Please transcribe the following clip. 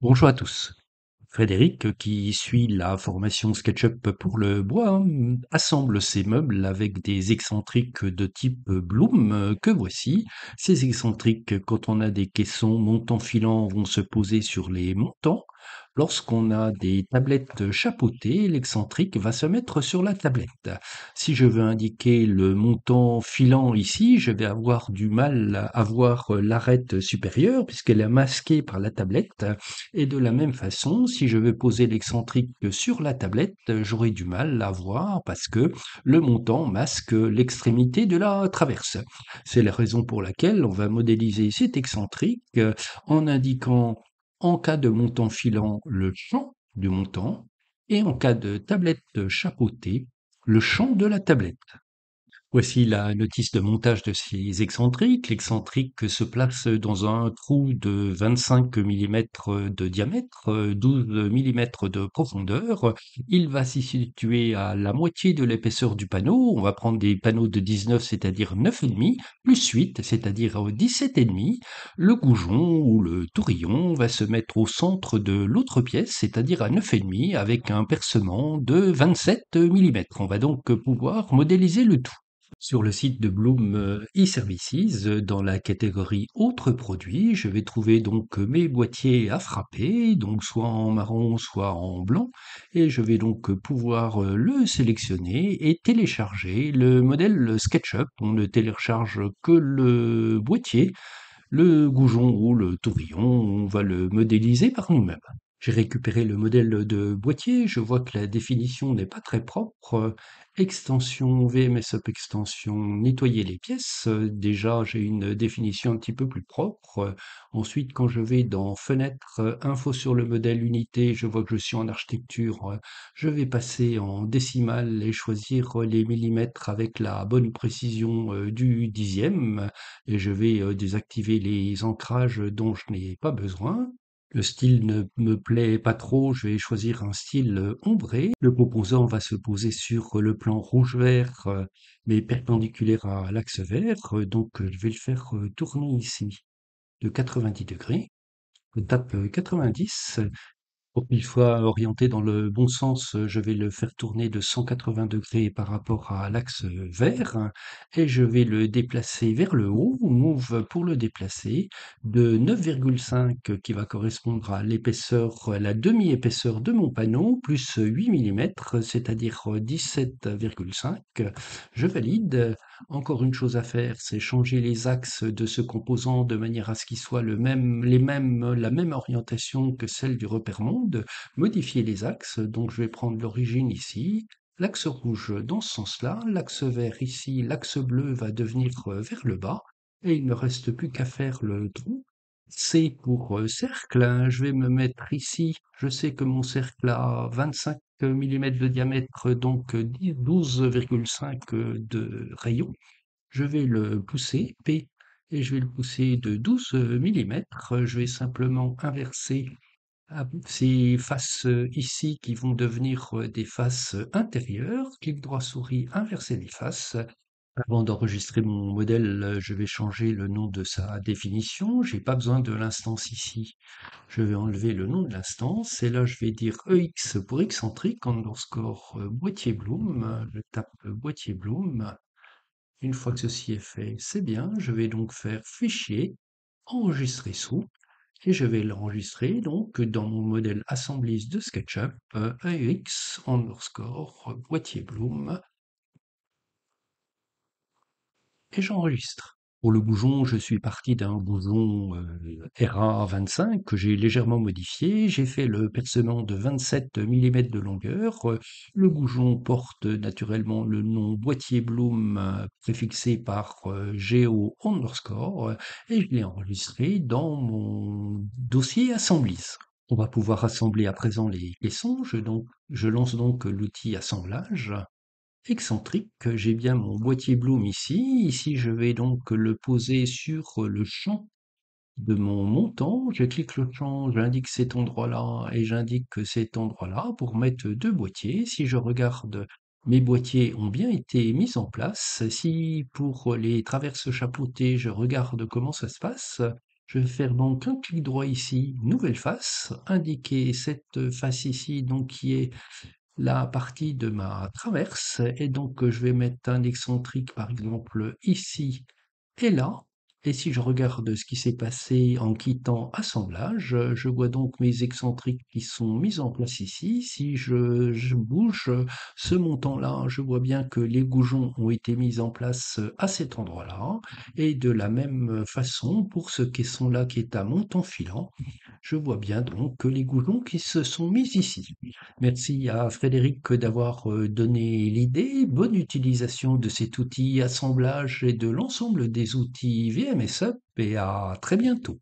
Bonjour à tous. Frédéric, qui suit la formation SketchUp pour le bois, assemble ses meubles avec des excentriques de type Bloom que voici. Ces excentriques, quand on a des caissons montants filants, vont se poser sur les montants. Lorsqu'on a des tablettes chapeautées, l'excentrique va se mettre sur la tablette. Si je veux indiquer le montant filant ici, je vais avoir du mal à voir l'arête supérieure puisqu'elle est masquée par la tablette. Et de la même façon, si je veux poser l'excentrique sur la tablette, j'aurai du mal à voir parce que le montant masque l'extrémité de la traverse. C'est la raison pour laquelle on va modéliser cet excentrique en indiquant en cas de montant filant le champ du montant et en cas de tablette chapeautée le champ de la tablette. Voici la notice de montage de ces excentriques. L'excentrique se place dans un trou de 25 millimètres de diamètre, 12 millimètres de profondeur. Il va s'y situer à la moitié de l'épaisseur du panneau. On va prendre des panneaux de 19, c'est-à-dire 9,5, plus 8, c'est-à-dire 17,5. Le goujon ou le tourillon va se mettre au centre de l'autre pièce, c'est-à-dire à 9,5, avec un percement de 27 millimètres. On va donc pouvoir modéliser le tout. Sur le site de Bloom eServices, dans la catégorie autres produits, je vais trouver donc mes boîtiers à frapper, donc soit en marron, soit en blanc, et je vais donc pouvoir le sélectionner et télécharger le modèle SketchUp. On ne télécharge que le boîtier, le goujon ou le tourillon, on va le modéliser par nous-mêmes. J'ai récupéré le modèle de boîtier, je vois que la définition n'est pas très propre. Extension VMS Up Extension, nettoyer les pièces. Déjà, j'ai une définition un petit peu plus propre. Ensuite, quand je vais dans Fenêtre, Info sur le modèle unité, je vois que je suis en architecture. Je vais passer en décimale et choisir les millimètres avec la bonne précision du dixième. Et je vais désactiver les ancrages dont je n'ai pas besoin. Le style ne me plaît pas trop, je vais choisir un style ombré. Le composant va se poser sur le plan rouge-vert, mais perpendiculaire à l'axe vert. Donc je vais le faire tourner ici de 90 degrés. Je tape 90. Pour qu'il soit orienté dans le bon sens, je vais le faire tourner de 180 degrés par rapport à l'axe vert et je vais le déplacer vers le haut, move pour le déplacer, de 9,5 qui va correspondre à l'épaisseur, la demi-épaisseur de mon panneau, plus 8 millimètres, c'est-à-dire 17,5. Je valide. Encore une chose à faire, c'est changer les axes de ce composant de manière à ce qu'il soit la même orientation que celle du repère monde, modifier les axes. Donc je vais prendre l'origine ici, l'axe rouge dans ce sens-là, l'axe vert ici, l'axe bleu va devenir vers le bas, et il ne reste plus qu'à faire le trou. C pour cercle, hein. Je vais me mettre ici, je sais que mon cercle a 25 millimètres de diamètre, donc 12,5 de rayon. Je vais le pousser, P, et je vais le pousser de 12 millimètres. Je vais simplement inverser ces faces ici qui vont devenir des faces intérieures. Clic droit souris, inverser les faces. Avant d'enregistrer mon modèle, je vais changer le nom de sa définition. J'ai pas besoin de l'instance ici. Je vais enlever le nom de l'instance et là je vais dire EX pour excentrique underscore boîtier Bloom. Je tape boîtier Bloom. Une fois que ceci est fait, c'est bien. Je vais donc faire fichier, enregistrer sous, et je vais l'enregistrer donc dans mon modèle Assemblies de SketchUp, AX underscore boîtier Bloom, et j'enregistre. Pour le bougeon, je suis parti d'un bougeon RA25 que j'ai légèrement modifié. J'ai fait le percement de 27 millimètres de longueur. Le bougeon porte naturellement le nom boîtier Bloom préfixé par geo underscore et je l'ai enregistré dans mon dossier Assemblies. On va pouvoir assembler à présent les caissons. Je lance donc l'outil assemblage excentrique. J'ai bien mon boîtier Bloom ici. Ici, je vais donc le poser sur le champ de mon montant. Je clique le champ, j'indique cet endroit-là et j'indique que cet endroit-là pour mettre deux boîtiers. Si je regarde, mes boîtiers ont bien été mis en place. Si pour les traverses chapeautées, je regarde comment ça se passe, Je vais faire donc un clic droit ici, nouvelle face, indiquer cette face ici, donc qui est la partie de ma traverse, et donc je vais mettre un excentrique par exemple ici et là. Et si je regarde ce qui s'est passé en quittant assemblage, je vois donc mes excentriques qui sont mis en place ici. Si je bouge ce montant-là, je vois bien que les goujons ont été mis en place à cet endroit-là. Et de la même façon, pour ce caisson-là qui est à montant filant, je vois bien donc que les goujons qui se sont mis ici. Merci à Frédéric d'avoir donné l'idée. Bonne utilisation de cet outil assemblage et de l'ensemble des outils VMS Up et à très bientôt.